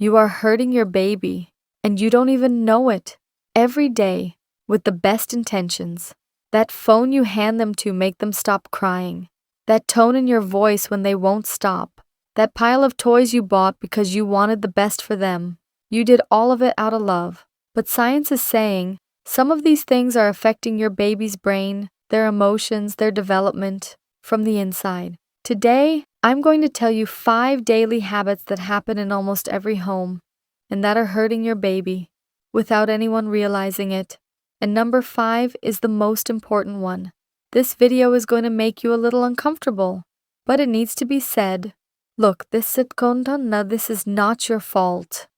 You are hurting your baby, and you don't even know it. Every day, with the best intentions. That phone you hand them to make them stop crying. That tone in your voice when they won't stop. That pile of toys you bought because you wanted the best for them. You did all of it out of love. But science is saying some of these things are affecting your baby's brain, their emotions, their development from the inside. Today, I'm going to tell you 5 daily habits that happen in almost every home and that are hurting your baby without anyone realizing it. And number 5 is the most important one. This video is going to make you a little uncomfortable, but it needs to be said. Look, this is not your fault.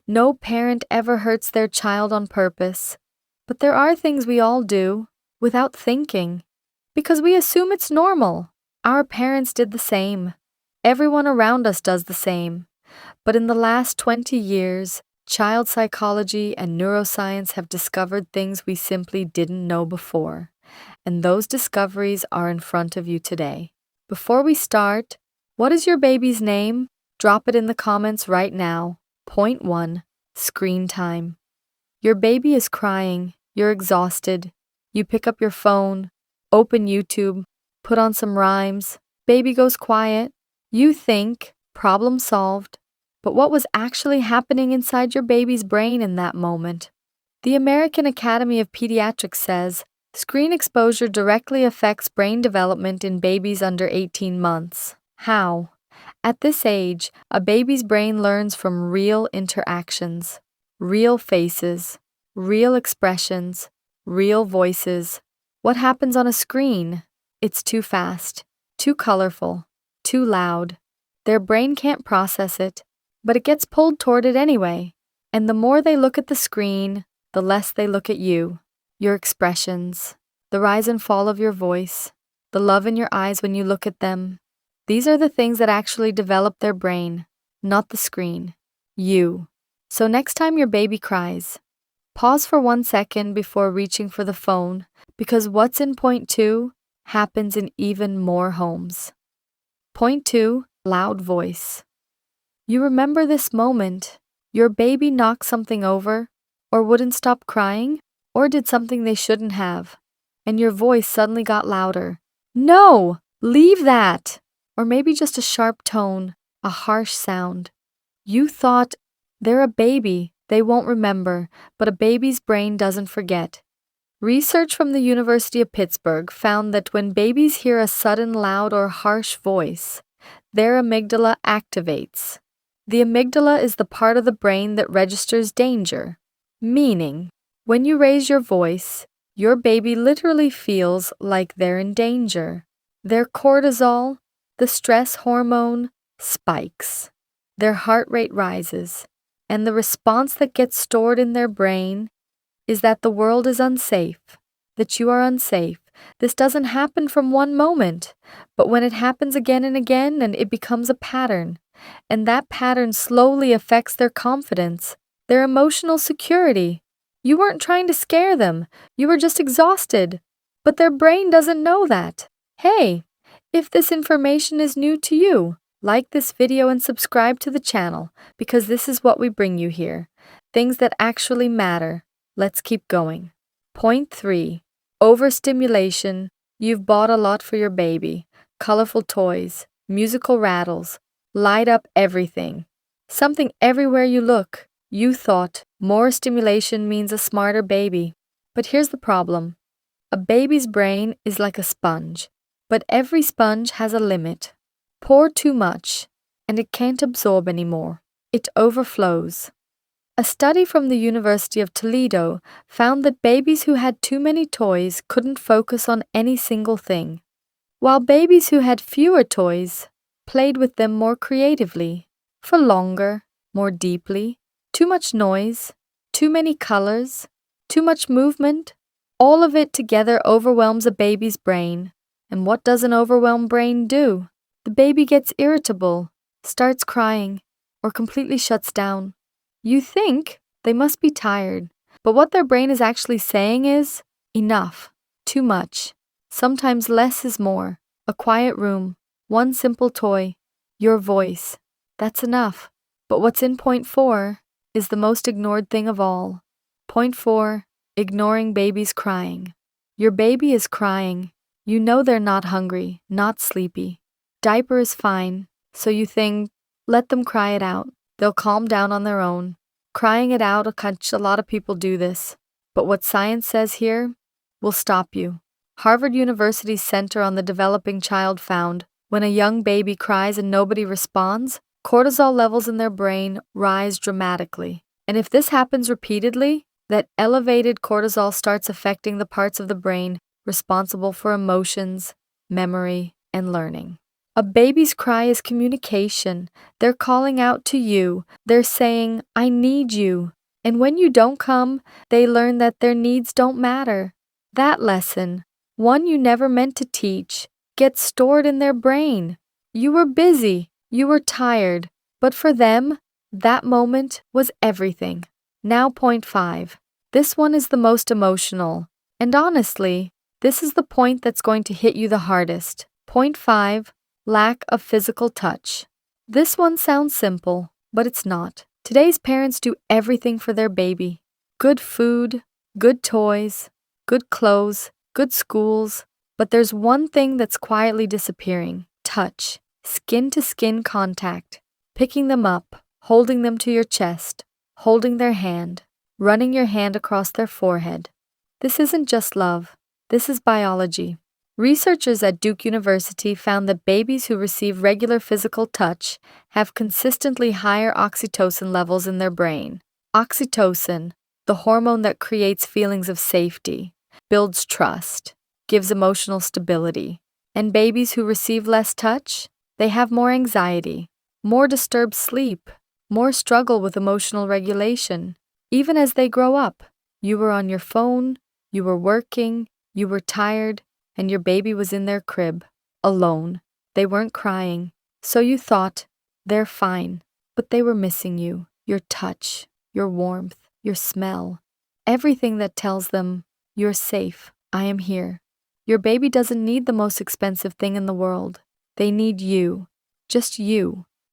No parent ever hurts their child on purpose. But there are things we all do without thinking because we assume it's normal. Our parents did the same. Everyone around us does the same. But in the last 20 years, child psychology and neuroscience have discovered things we simply didn't know before. And those discoveries are in front of you today. Before we start, what is your baby's name? Drop it in the comments right now. Point 1. Screen time. Your baby is crying. You're exhausted. You pick up your phone, open YouTube, put on some rhymes. Baby goes quiet. You think, problem solved. But what was actually happening inside your baby's brain in that moment? The American Academy of Pediatrics says screen exposure directly affects brain development in babies under 18 months. How? At this age, a baby's brain learns from real interactions, real faces, real expressions, real voices. What happens on a screen? It's too fast, too colorful, too loud. Their brain can't process it, but it gets pulled toward it anyway. And the more they look at the screen, the less they look at you, your expressions, the rise and fall of your voice, the love in your eyes when you look at them. These are the things that actually develop their brain, not the screen. You. So next time your baby cries, pause for 1 second before reaching for the phone, because what's in point 2 happens in even more homes. Point 2, loud voice. You remember this moment. Your baby knocked something over, or wouldn't stop crying, or did something they shouldn't have, and your voice suddenly got louder. No! Leave that! Or maybe just a sharp tone, a harsh sound. You thought, they're a baby, they won't remember, but a baby's brain doesn't forget. Research from the University of Pittsburgh found that when babies hear a sudden loud or harsh voice, their amygdala activates. The amygdala is the part of the brain that registers danger, meaning, when you raise your voice, your baby literally feels like they're in danger. Their cortisol, the stress hormone, spikes. Their heart rate rises, and the response that gets stored in their brain is that the world is unsafe, that you are unsafe. This doesn't happen from one moment, but when it happens again and again, and it becomes a pattern, and that pattern slowly affects their confidence, their emotional security. You weren't trying to scare them, you were just exhausted, but their brain doesn't know that. Hey, if this information is new to you, like this video and subscribe to the channel, because this is what we bring you here. Things that actually matter. Let's keep going. Point 3. Overstimulation. You've bought a lot for your baby. Colorful toys, musical rattles, light up everything. Something everywhere you look. You thought more stimulation means a smarter baby. But here's the problem. A baby's brain is like a sponge, but every sponge has a limit. Pour too much, and it can't absorb anymore. It overflows. A study from the University of Toledo found that babies who had too many toys couldn't focus on any single thing, while babies who had fewer toys played with them more creatively, for longer, more deeply. Too much noise, too many colors, too much movement, all of it together overwhelms a baby's brain. And what does an overwhelmed brain do? The baby gets irritable, starts crying, or completely shuts down. You think they must be tired, but what their brain is actually saying is, enough, too much. Sometimes less is more. A quiet room, one simple toy, your voice. That's enough. But what's in point 4 is the most ignored thing of all. Point 4, ignoring babies crying. Your baby is crying. You know they're not hungry, not sleepy. Diaper is fine, so you think, let them cry it out. They'll calm down on their own. Crying it out, a lot of people do this. But what science says here will stop you. Harvard University's Center on the Developing Child found when a young baby cries and nobody responds, cortisol levels in their brain rise dramatically. And if this happens repeatedly, that elevated cortisol starts affecting the parts of the brain responsible for emotions, memory, and learning. A baby's cry is communication. They're calling out to you. They're saying, I need you. And when you don't come, they learn that their needs don't matter. That lesson, one you never meant to teach, gets stored in their brain. You were busy. You were tired. But for them, that moment was everything. Now point 5. This one is the most emotional. And honestly, this is the point that's going to hit you the hardest. Point 5. Lack of physical touch. This one sounds simple, but it's not. Today's parents do everything for their baby. Good food, good toys, good clothes, good schools. But there's one thing that's quietly disappearing. Touch. Skin-to-skin contact. Picking them up, holding them to your chest, holding their hand, running your hand across their forehead. This isn't just love. This is biology. Researchers at Duke University found that babies who receive regular physical touch have consistently higher oxytocin levels in their brain. Oxytocin, the hormone that creates feelings of safety, builds trust, gives emotional stability. And babies who receive less touch, they have more anxiety, more disturbed sleep, more struggle with emotional regulation. Even as they grow up, you were on your phone, you were working, you were tired, and your baby was in their crib, alone. They weren't crying, so you thought, they're fine. But they were missing you, your touch, your warmth, your smell, everything that tells them, you're safe, I am here. Your baby doesn't need the most expensive thing in the world. They need you, just you.